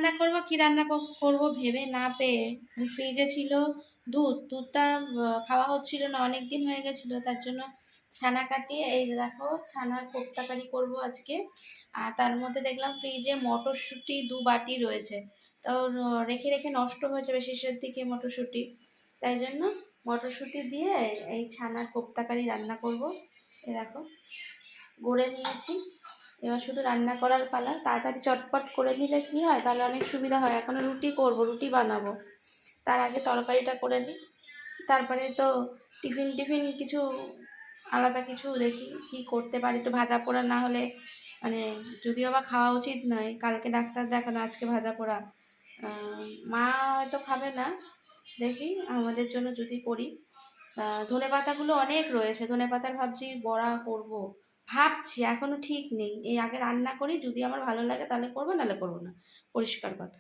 রান্না করব কি রান্না করব ভেবে না পেয়ে ফ্রিজে ছিল দুধটা খাওয়া হচ্ছিল না, অনেক দিন হয়ে গেছিলো, তার জন্য ছানা কাটিয়ে এই দেখো ছানার কোপ্তাকারি করব আজকে। আর তার মধ্যে দেখলাম ফ্রিজে মটরশুঁটি 2 বাটি রয়েছে, তো রেখে রেখে নষ্ট হয়েছে বেশি শেষের দিকে মটরশুঁটি, তাই জন্য মটরশুঁটি দিয়ে এই ছানার কোপ্তাকারি রান্না করব। এ দেখো গড়ে নিয়েছি, এবার শুধু রান্না করার পালা। তাড়াতাড়ি চটপট করে নিলে কি হয়, তাহলে অনেক সুবিধা হয়। এখনও রুটি করব, রুটি বানাবো, তার আগে তরকারিটা করে নিই, তারপরে তো টিফিন কিছু আলাদা কিছু দেখি কি করতে পারি। তো ভাজা পোড়া না হলে মানে যদিও বা খাওয়া উচিত নয়, কালকে ডাক্তার দেখানো, আজকে ভাজা পোড়া মা হয়তো খাবে না, দেখি আমাদের জন্য যদি করি। ধনে পাতাগুলো অনেক রয়েছে, ধনে পাতার ভাবছি বড়া করব, ভাবছি এখনো ঠিক নেই। এই আগে রান্না করি, যদি আমার ভালো লাগে তাহলে করবো, নাহলে করবো না, পরিষ্কার কথা।